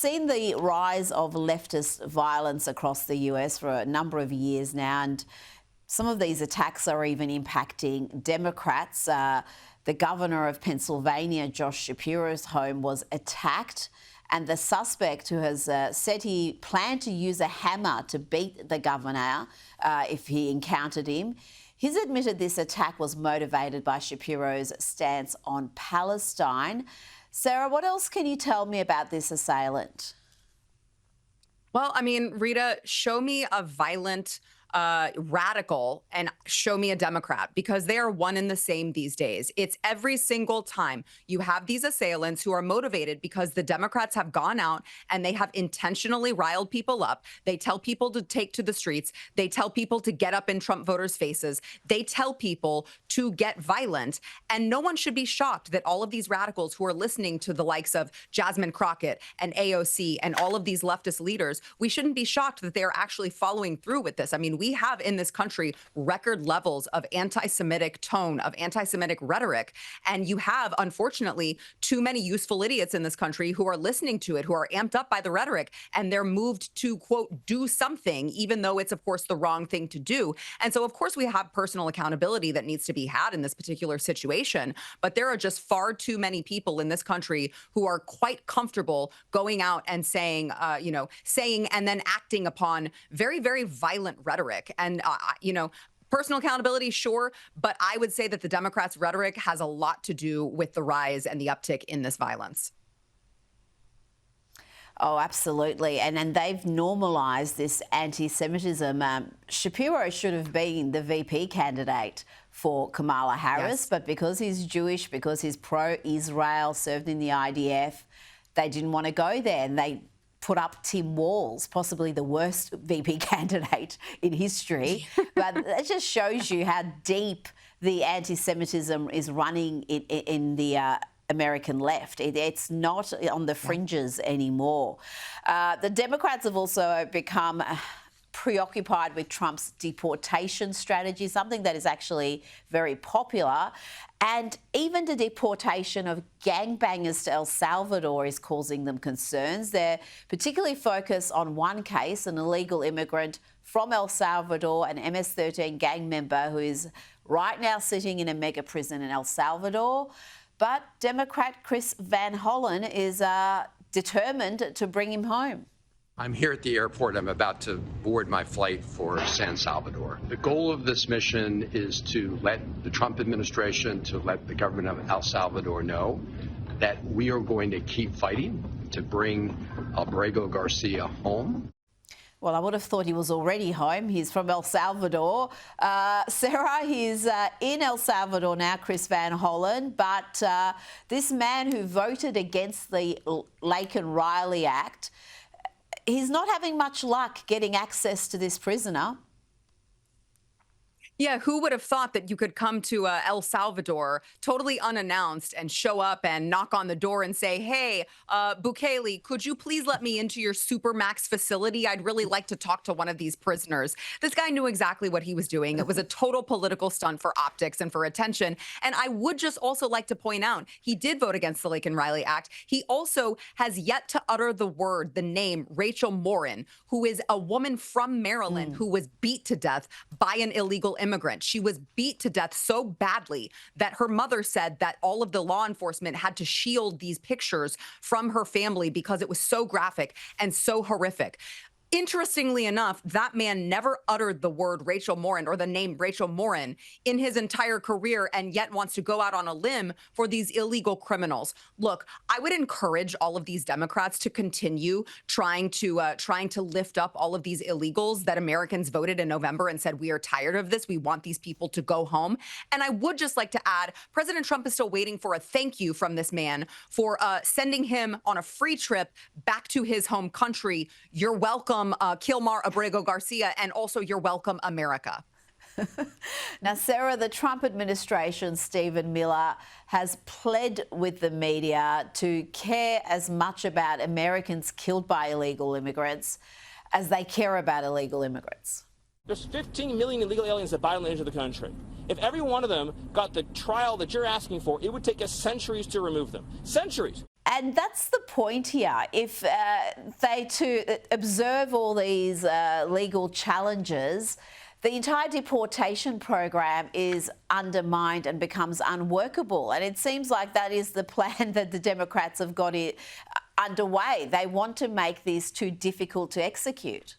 seen the rise of leftist violence across the US for a number of years now, and some of these attacks are even impacting Democrats. The governor of Pennsylvania, Josh Shapiro's home was attacked, and the suspect, who has said he planned to use a hammer to beat the governor if he encountered him, he's admitted this attack was motivated by Shapiro's stance on Palestine. Sara, what else can you tell me about this assailant? Well, I mean, Rita, show me a violent radical and show me a Democrat, because they are one and the same these days. It's every single time you have these assailants who are motivated because the Democrats have gone out and they have intentionally riled people up. They tell people to take to the streets. They tell people to get up in Trump voters' faces. They tell people to get violent. And no one should be shocked that all of these radicals who are listening to the likes of Jasmine Crockett and AOC and all of these leftist leaders, we shouldn't be shocked that they are actually following through with this. I mean, we have in this country record levels of anti-Semitic tone, of anti-Semitic rhetoric. And you have, unfortunately, too many useful idiots in this country who are listening to it, who are amped up by the rhetoric, and they're moved to, quote, do something, even though it's, of course, the wrong thing to do. And so, of course, we have personal accountability that needs to be had in this particular situation. But there are just far too many people in this country who are quite comfortable going out and saying and then acting upon very, very violent rhetoric. And, personal accountability, sure, but I would say that the Democrats' rhetoric has a lot to do with the rise and the uptick in this violence. Oh, absolutely. And they've normalised this anti-Semitism. Shapiro should have been the VP candidate for Kamala Harris, yes. But because he's Jewish, because he's pro-Israel, served in the IDF, they didn't want to go there, and they put up Tim Walz, possibly the worst VP candidate in history. But it just shows you how deep the anti-Semitism is running in the American left. It's not on the fringes anymore. The Democrats have also become preoccupied with Trump's deportation strategy, something that is actually very popular. And even the deportation of gangbangers to El Salvador is causing them concerns. They're particularly focused on one case, an illegal immigrant from El Salvador, an MS-13 gang member who is right now sitting in a mega prison in El Salvador. But Democrat Chris Van Hollen is determined to bring him home. I'm here at the airport. I'm about to board my flight for San Salvador. The goal of this mission is to let the Trump administration, to let the government of El Salvador know that we are going to keep fighting to bring Abrego Garcia home. Well, I would have thought he was already home. He's from El Salvador. Sara, he's in El Salvador now, Chris Van Hollen. But this man who voted against the Laken-Riley Act, he's not having much luck getting access to this prisoner. Yeah, who would have thought that you could come to El Salvador totally unannounced and show up and knock on the door and say, hey, Bukele, could you please let me into your Supermax facility? I'd really like to talk to one of these prisoners. This guy knew exactly what he was doing. It was a total political stunt for optics and for attention. And I would just also like to point out, he did vote against the Laken-Riley Act. He also has yet to utter the name Rachel Morin, who is a woman from Maryland who was beat to death by an illegal immigrant. She was beat to death so badly that her mother said that all of the law enforcement had to shield these pictures from her family because it was so graphic and so horrific. Interestingly enough, that man never uttered the word Rachel Morin or the name Rachel Morin in his entire career, and yet wants to go out on a limb for these illegal criminals. Look, I would encourage all of these Democrats to continue trying to lift up all of these illegals that Americans voted in November and said, we are tired of this. We want these people to go home. And I would just like to add, President Trump is still waiting for a thank you from this man for sending him on a free trip back to his home country. You're welcome. Kilmar Abrego Garcia, and also you're welcome, America. Now, Sara, the Trump administration, Stephen Miller, has pled with the media to care as much about Americans killed by illegal immigrants as they care about illegal immigrants. There's 15 million illegal aliens that violently enter the country. If every one of them got the trial that you're asking for, it would take us centuries to remove them. Centuries. And that's the point here. If they to observe all these legal challenges, the entire deportation program is undermined and becomes unworkable. And it seems like that is the plan that the Democrats have got underway. They want to make this too difficult to execute.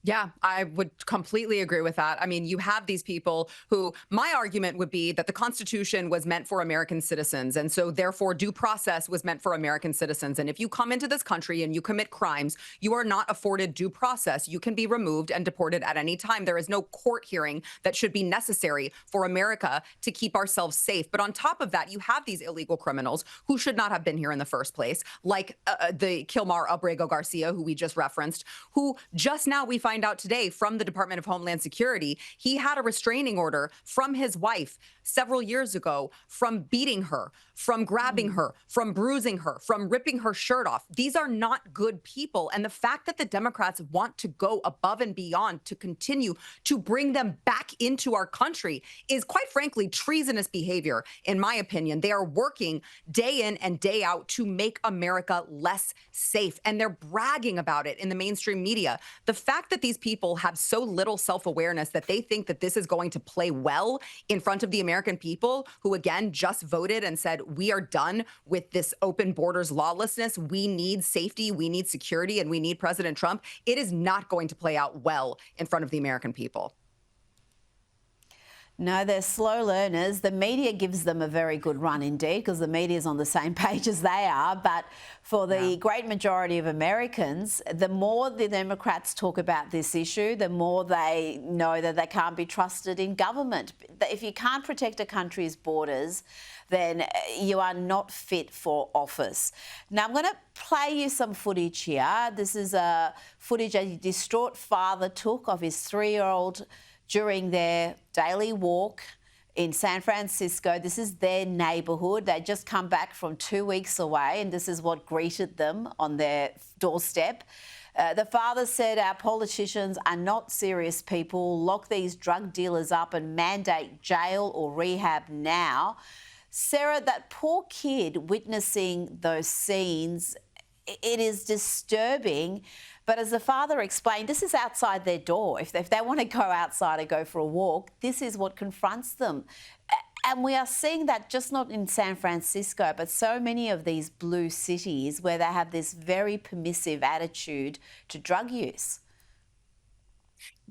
Yeah, I would completely agree with that. I mean, you have these people who, my argument would be that the Constitution was meant for American citizens. And so therefore due process was meant for American citizens. And if you come into this country and you commit crimes, you are not afforded due process. You can be removed and deported at any time. There is no court hearing that should be necessary for America to keep ourselves safe. But on top of that, you have these illegal criminals who should not have been here in the first place, like the Kilmar Abrego Garcia, who we just referenced, who just now we find out today from the Department of Homeland Security, he had a restraining order from his wife several years ago from beating her, from grabbing her, from bruising her, from ripping her shirt off. These are not good people. And the fact that the Democrats want to go above and beyond to continue to bring them back into our country is, quite frankly, treasonous behavior, in my opinion. They are working day in and day out to make America less safe. And they're bragging about it in the mainstream media. The fact that these people have so little self-awareness that they think that this is going to play well in front of the American people who, again, just voted and said, we are done with this open borders lawlessness. We need safety, we need security, and we need President Trump. It is not going to play out well in front of the American people. No, they're slow learners. The media gives them a very good run indeed, because the media is on the same page as they are. But for the great majority of Americans, the more the Democrats talk about this issue, the more they know that they can't be trusted in government. If you can't protect a country's borders, then you are not fit for office. Now, I'm going to play you some footage here. This is footage a distraught father took of his 3-year-old during their daily walk in San Francisco. This is their neighbourhood. They'd just come back from 2 weeks away, and this is what greeted them on their doorstep. The father said, our politicians are not serious people. Lock these drug dealers up and mandate jail or rehab now. Sara, that poor kid witnessing those scenes, it is disturbing. But as the father explained, this is outside their door. If they want to go outside and go for a walk, this is what confronts them. And we are seeing that just not in San Francisco, but so many of these blue cities where they have this very permissive attitude to drug use.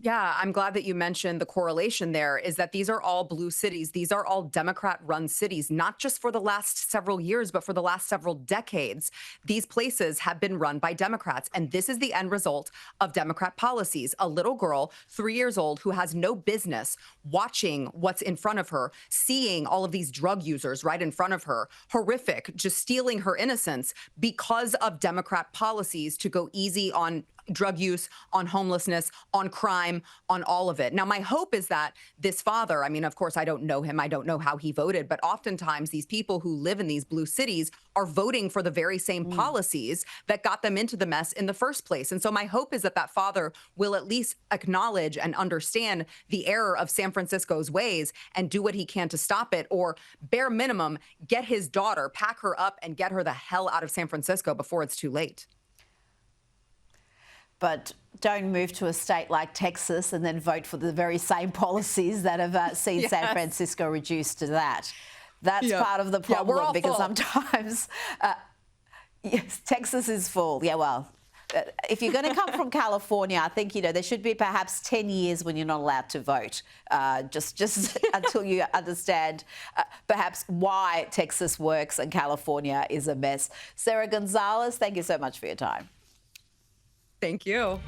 Yeah, I'm glad that you mentioned the correlation there, is that these are all blue cities. These are all Democrat-run cities, not just for the last several years, but for the last several decades. These places have been run by Democrats, and this is the end result of Democrat policies. A little girl, 3 years old, who has no business watching what's in front of her, seeing all of these drug users right in front of her, horrific, just stealing her innocence because of Democrat policies to go easy on drug use, on homelessness, on crime, on all of it. Now, my hope is that this father, I mean, of course, I don't know him. I don't know how he voted, but oftentimes these people who live in these blue cities are voting for the very same policies that got them into the mess in the first place. And so my hope is that that father will at least acknowledge and understand the error of San Francisco's ways and do what he can to stop it, or bare minimum, get his daughter, pack her up and get her the hell out of San Francisco before it's too late. But don't move to a state like Texas and then vote for the very same policies that have seen San Francisco reduced to that. That's part of the problem, because sometimes, yes, Texas is full. Yeah, well, if you're going to come from California, I think, there should be perhaps 10 years when you're not allowed to vote, just until you understand perhaps why Texas works and California is a mess. Sara Gonzales, thank you so much for your time. Thank you.